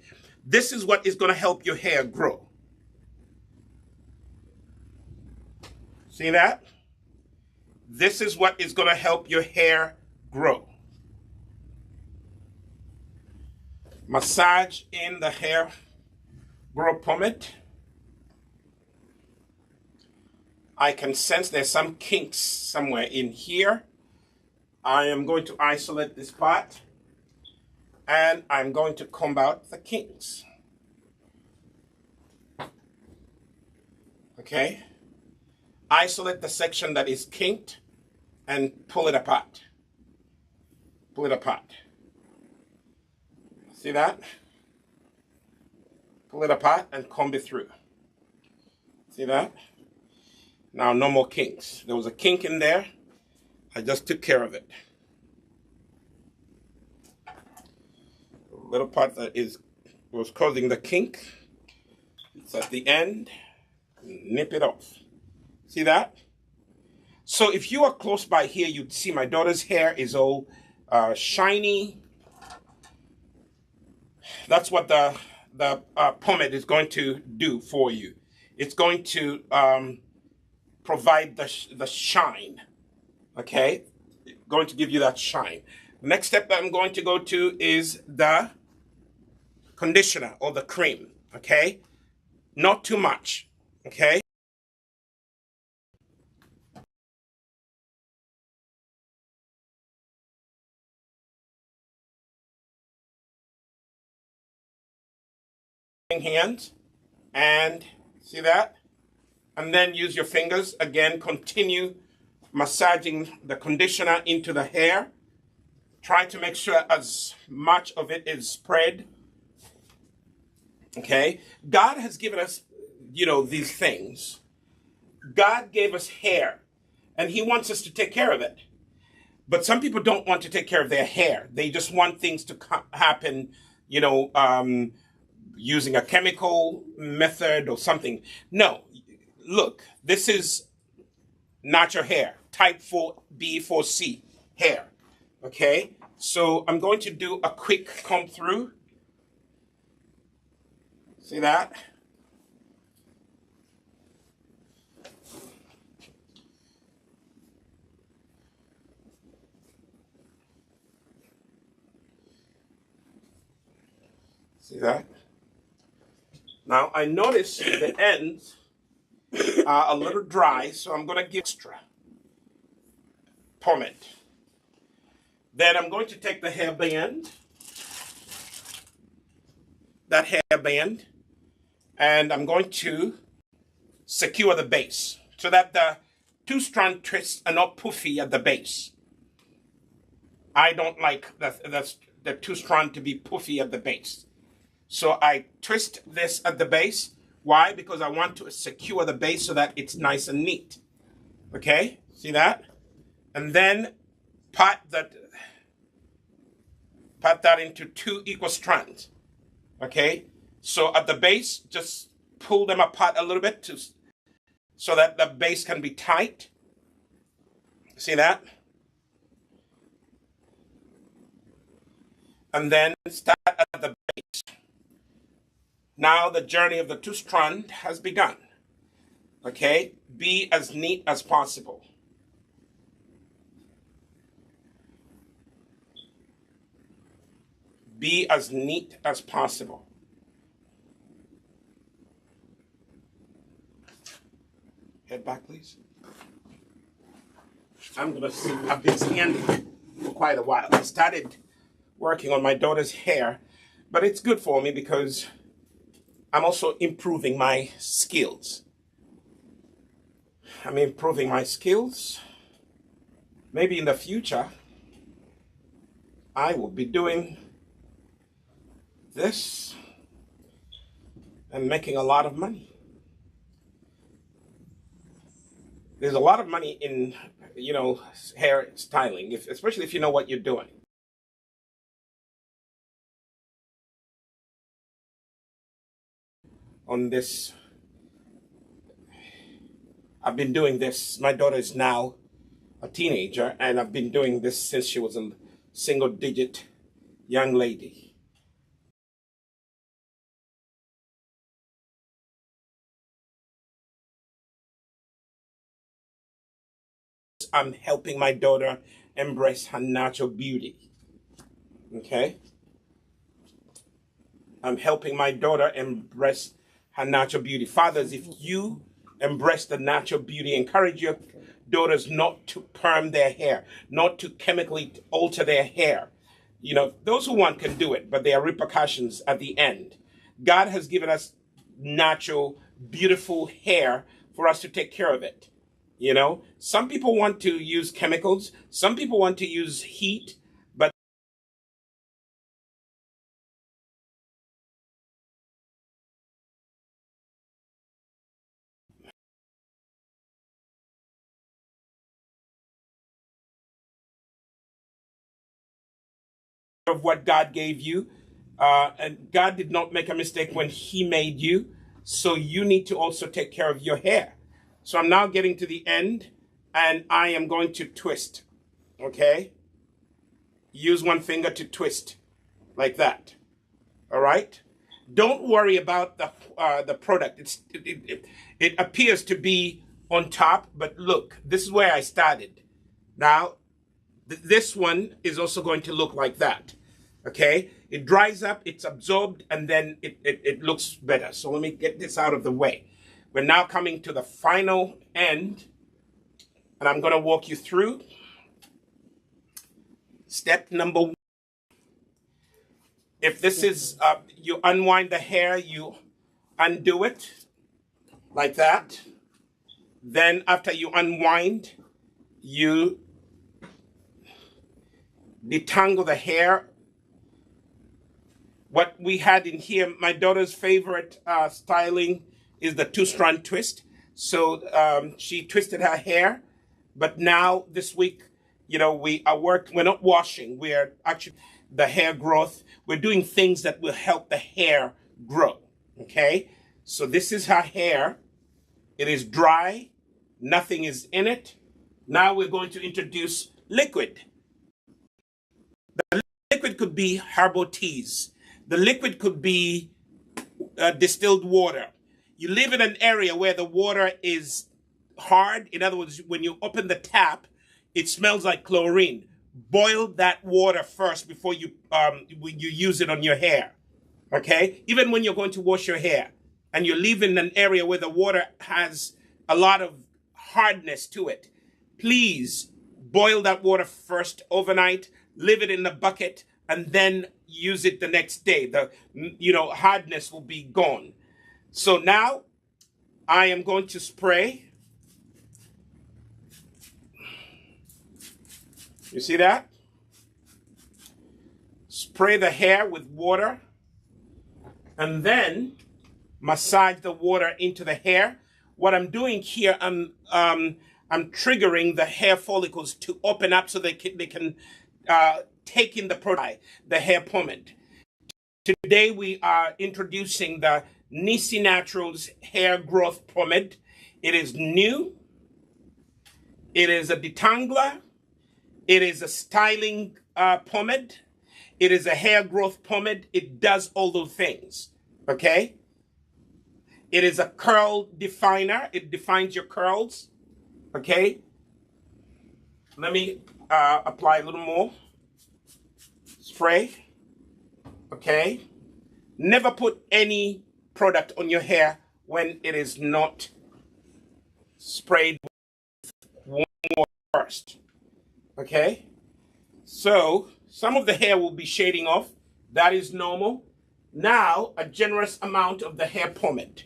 This is what is going to help your hair grow. See that? This is what is going to help your hair grow. Massage in the hair growth pomade. I can sense there's some kinks somewhere in here. I am going to isolate this part and I'm going to comb out the kinks. Okay. Isolate the section that is kinked and pull it apart. Pull it apart. See that? Pull it apart and comb it through. See that? Now, no more kinks. There was a kink in there. I just took care of it. The little part that was causing the kink, it's at the end. Nip it off. See that? So if you are close by here, you'd see my daughter's hair is all shiny. That's what the pomade is going to do for you. It's going to provide the shine, okay? Going to give you that shine. The next step that I'm going to go to is the conditioner or the cream, okay? Not too much, okay? hand, and see that? And then use your fingers. Again, continue massaging the conditioner into the hair. Try to make sure as much of it is spread. Okay? God has given us, these things. God gave us hair, and he wants us to take care of it. But some people don't want to take care of their hair. They just want things to happen, using a chemical method or something. No, look, this is natural hair, type 4B, 4C hair. Okay, so I'm going to do a quick comb through. See that? See that? Now I notice the ends are a little dry, so I'm going to give extra pomade. Then I'm going to take the hairband, that hairband, and I'm going to secure the base so that the two-strand twists are not poofy at the base. I don't like the two-strand to be poofy at the base. So I twist this at the base. Why? Because I want to secure the base so that it's nice and neat. Okay? See that? And then part that into 2 equal strands. Okay? So at the base, just pull them apart a little bit so that the base can be tight. See that? And then start at the base. Now the journey of the two-strand has begun. Okay? Be as neat as possible. Be as neat as possible. Head back, please. I've been standing for quite a while. I started working on my daughter's hair, but it's good for me because I'm also improving my skills. I'm improving my skills. Maybe in the future, I will be doing this and making a lot of money. There's a lot of money in, hair styling, especially if you know what you're doing. On this, I've been doing this. My daughter is now a teenager, and I've been doing this since she was a single-digit young lady. I'm helping my daughter embrace her natural beauty. Okay? I'm helping my daughter embrace her natural beauty. Fathers, if you embrace the natural beauty, encourage your daughters not to perm their hair, not to chemically alter their hair. Those who want can do it, but there are repercussions at the end. God has given us natural, beautiful hair for us to take care of it. Some people want to use chemicals. Some people want to use heat, but of what God gave you. And God did not make a mistake when he made you. So you need to also take care of your hair. So I'm now getting to the end, and I am going to twist. Okay? Use one finger to twist like that. All right? Don't worry about the product. It appears to be on top, but look, this is where I started. Now, this one is also going to look like that. Okay? It dries up, it's absorbed, and then it looks better. So let me get this out of the way. We're now coming to the final end, and I'm going to walk you through step number 1. If this is, you unwind the hair, you undo it like that. Then after you unwind, you detangle the hair. What we had in here, my daughter's favorite styling is the two-strand twist. So she twisted her hair, but now this week, you know, we're not washing. We're actually the hair growth. We're doing things that will help the hair grow. Okay. So this is her hair. It is dry. Nothing is in it. Now we're going to introduce liquid. The liquid could be herbal teas. The liquid could be distilled water. You live in an area where the water is hard. In other words, when you open the tap, it smells like chlorine. Boil that water first before you use it on your hair. Okay? Even when you're going to wash your hair and you live in an area where the water has a lot of hardness to it, please boil that water first overnight, leave it in the bucket, and then use it the next day. The hardness will be gone. So now I am going to spray. You see that? Spray the hair with water and then massage the water into the hair. What I'm doing here, I'm triggering the hair follicles to open up so they can take in the product, the hair pomade. Today we are introducing the Nisi Naturals Hair Growth Pomade. It is new. It is a detangler. It is a styling pomade. It is a hair growth pomade. It does all those things. Okay? It is a curl definer. It defines your curls. Okay? Let me apply a little more. Spray. Okay? Never put any product on your hair when it is not sprayed with warm water first. Okay? So, some of the hair will be shading off. That is normal. Now, a generous amount of the hair pomade.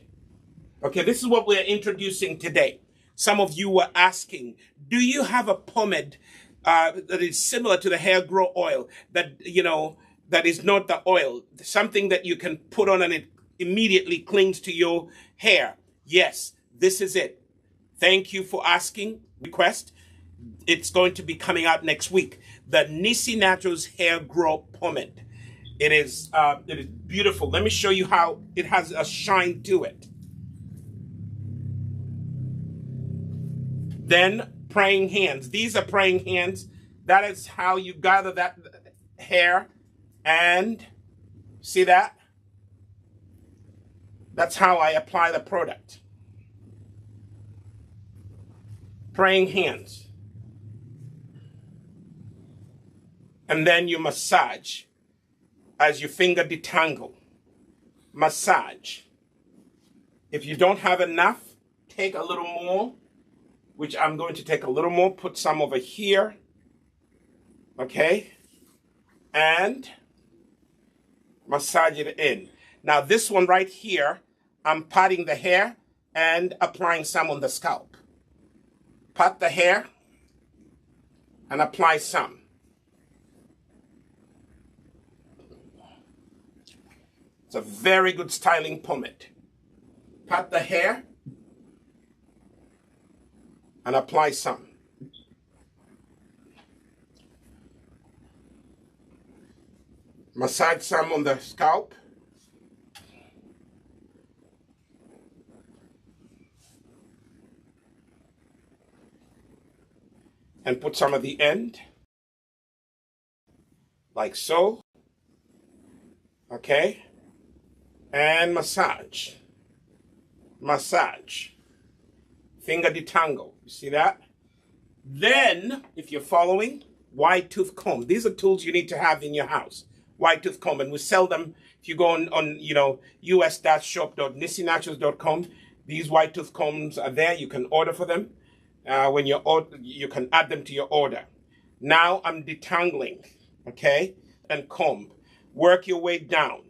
Okay, this is what we're introducing today. Some of you were asking, do you have a pomade that is similar to the hair grow oil that, that is not the oil? Something that you can put on and it immediately clings to your hair. Yes, this is it. Thank you for asking. Request. It's going to be coming out next week. The Nisi Naturals Hair Grow Pomade. It is beautiful. Let me show you how it has a shine to it. Then praying hands. These are praying hands. That is how you gather that hair and see that? That's how I apply the product. Praying hands. And then you massage as your finger detangle. Massage. If you don't have enough, take a little more, which I'm going to take a little more, put some over here. Okay? And massage it in. Now this one right here, I'm patting the hair and applying some on the scalp. Pat the hair and apply some. It's a very good styling pomade. Pat the hair and apply some. Massage some on the scalp. And put some at the end. Like so. Okay? And massage. Massage. Finger detangle. You see that? Then, if you're following, wide tooth comb. These are tools you need to have in your house. Wide tooth comb. And we sell them if you go on us-shop.nisinaturals.com. These wide tooth combs are there. You can order for them. When you order, you can add them to your order. Now I'm detangling, okay, and comb. Work your way down.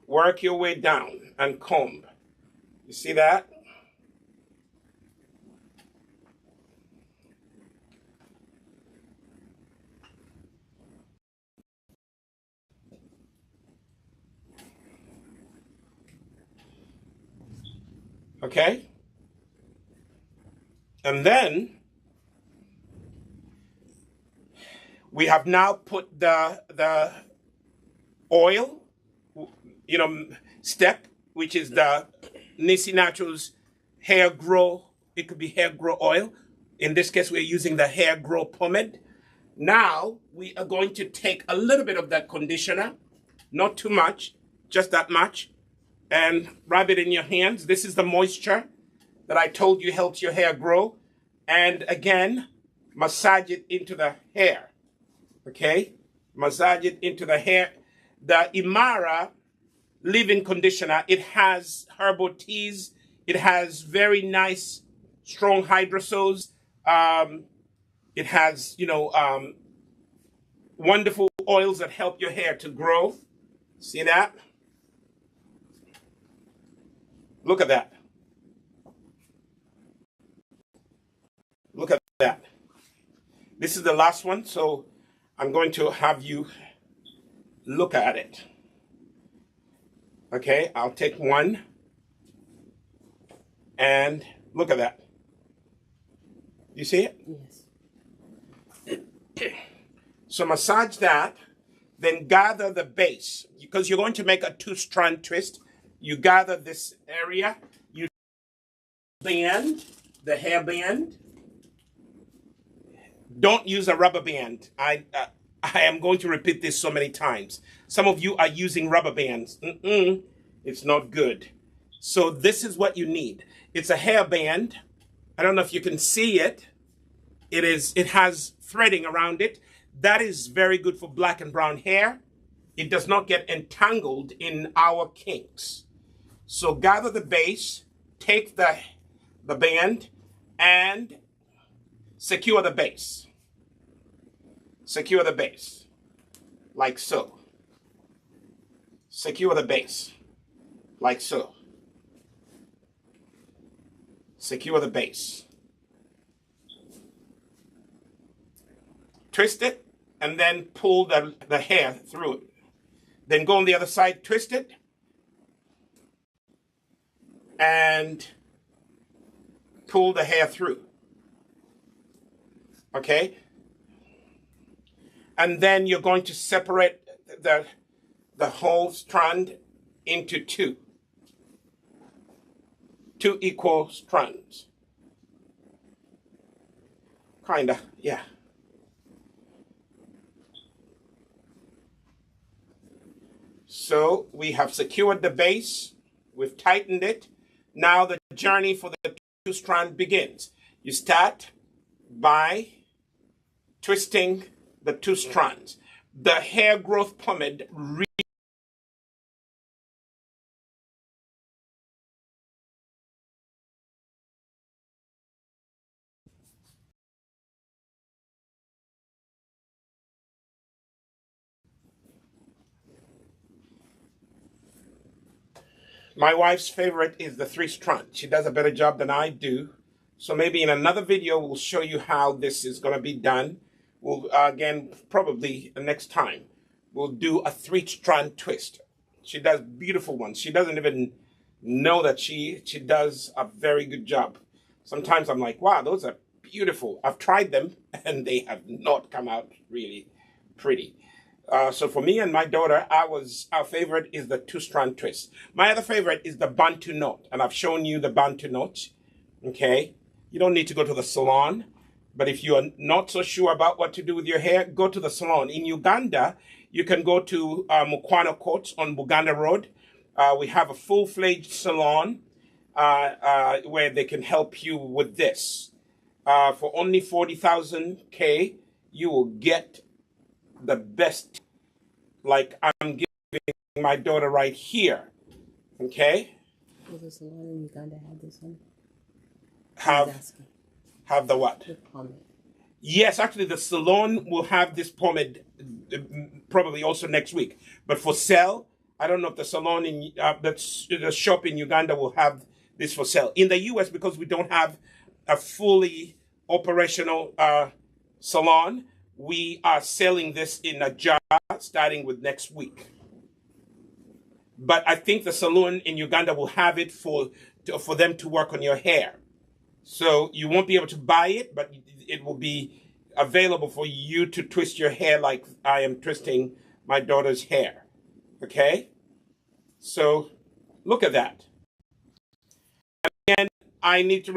Work your way down and comb. You see that? Okay? And then we have now put the oil, step, which is the Nisi Naturals hair grow. It could be hair grow oil. In this case, we're using the hair grow pomade. Now we are going to take a little bit of that conditioner, not too much, just that much, and rub it in your hands. This is the moisture that I told you helps your hair grow. And again, massage it into the hair. Okay? Massage it into the hair. The Imara leave-in conditioner, it has herbal teas. It has very nice, strong hydrosols. It has, wonderful oils that help your hair to grow. See that? Look at that. Look at that. This is the last one, so I'm going to have you look at it. Okay, I'll take one and look at that. You see it? Yes. So massage that, then gather the base. Because you're going to make a two-strand twist, you gather this area, you band, the hair band. Don't use a rubber band. I am going to repeat this so many times. Some of you are using rubber bands. It's not good. So this is what you need. It's a hair band. I don't know if you can see it. It has threading around it. That is very good for black and brown hair. It does not get entangled in our kinks. So gather the base, take the band, and secure the base. Secure the base, like so. Secure the base, like so. Secure the base. Twist it, and then pull the hair through it. Then go on the other side, twist it, and pull the hair through. Okay? And then you're going to separate the whole strand into two equal strands. Kinda, yeah. So we have secured the base, we've tightened it. Now the journey for the two-strand begins. You start by twisting the two strands. The hair growth pomade my wife's favorite is the three strand. She does a better job than I do. So maybe in another video, we'll show you how this is going to be done. We'll, again, probably next time, we'll do a three-strand twist. She does beautiful ones. She doesn't even know that she does a very good job. Sometimes I'm like, wow, those are beautiful. I've tried them, and they have not come out really pretty. So for me and my daughter, our favorite is the two-strand twist. My other favorite is the Bantu knot, and I've shown you the Bantu knot. Okay, you don't need to go to the salon, but if you are not so sure about what to do with your hair, go to the salon. In Uganda, you can go to Mukwano Court on Buganda Road. We have a full-fledged salon where they can help you with this. For only 40,000 K, you will get the best, like I'm giving my daughter right here. Okay? Does the salon in Uganda have this one? Have the what? The pomade. Yes, actually, the salon will have this pomade probably also next week. But for sale, I don't know if the salon in the shop in Uganda will have this for sale. In the US, because we don't have a fully operational salon, we are selling this in a jar starting with next week. But I think the salon in Uganda will have it for them to work on your hair. So you won't be able to buy it, but it will be available for you to twist your hair like I am twisting my daughter's hair. Okay? So look at that. And I need to,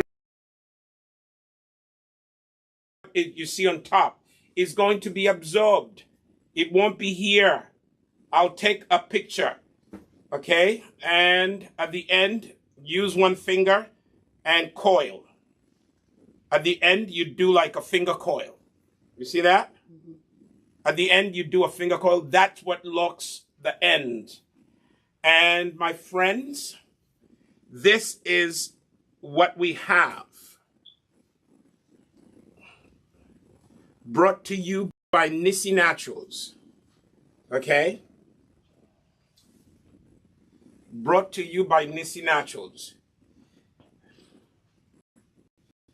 you see on top, is going to be absorbed. It won't be here. I'll take a picture. Okay? And at the end, use one finger and coil. At the end, you do like a finger coil. You see that? Mm-hmm. At the end, you do a finger coil. That's what locks the end. And my friends, this is what we have. Brought to you by Nissi Naturals. Okay? Brought to you by Nissi Naturals.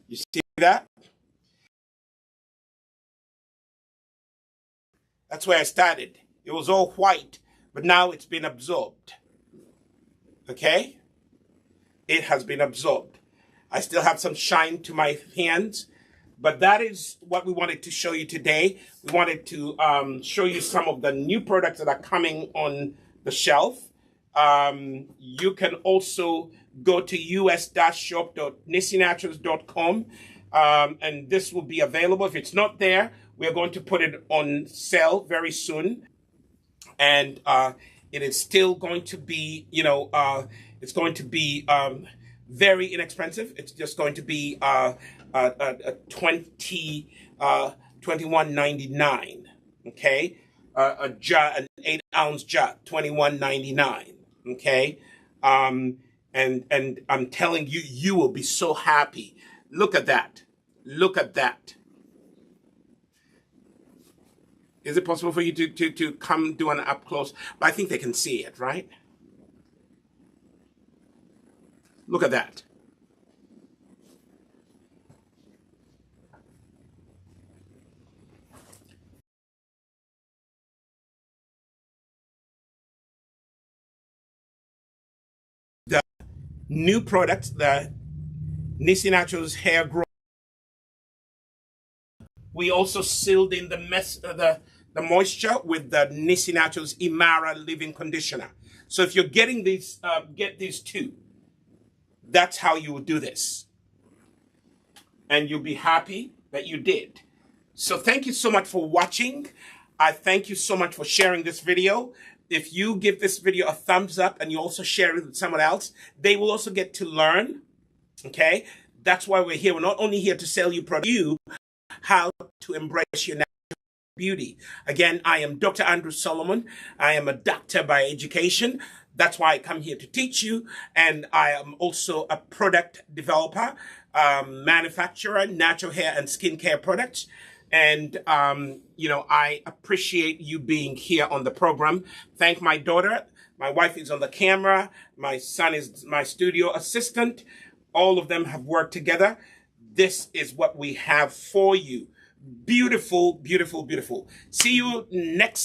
You see that? That's where I started. It was all white, but now it's been absorbed. Okay? It has been absorbed. I still have some shine to my hands, but that is what we wanted to show you today. We wanted to show you some of the new products that are coming on the shelf. You can also go to us-shop.nissinaturals.com, and this will be available. If it's not there, we're going to put it on sale very soon. And it is still going to be, it's going to be very inexpensive. It's just going to be $21.99. Okay, a jar, an 8-ounce jar, $21.99. Okay, and I'm telling you, you will be so happy. Look at that. Look at that. Is it possible for you to come do an up close? But I think they can see it, right? Look at that. The new product, the Nissi Naturals Hair Growth. We also sealed in the moisture with the Nissi Naturals Imara Living Conditioner. So if you're getting these, get these two. That's how you will do this. And you'll be happy that you did. So thank you so much for watching. I thank you so much for sharing this video. If you give this video a thumbs up and you also share it with someone else, they will also get to learn. Okay? That's why we're here. We're not only here to sell you product, how to embrace your natural beauty. Again, I am Dr. Andrew Solomon. I am a doctor by education. That's why I come here to teach you. And I am also a product developer, manufacturer, natural hair and skincare products. And, I appreciate you being here on the program. Thank my daughter. My wife is on the camera. My son is my studio assistant. All of them have worked together. This is what we have for you. Beautiful, beautiful, beautiful. See you next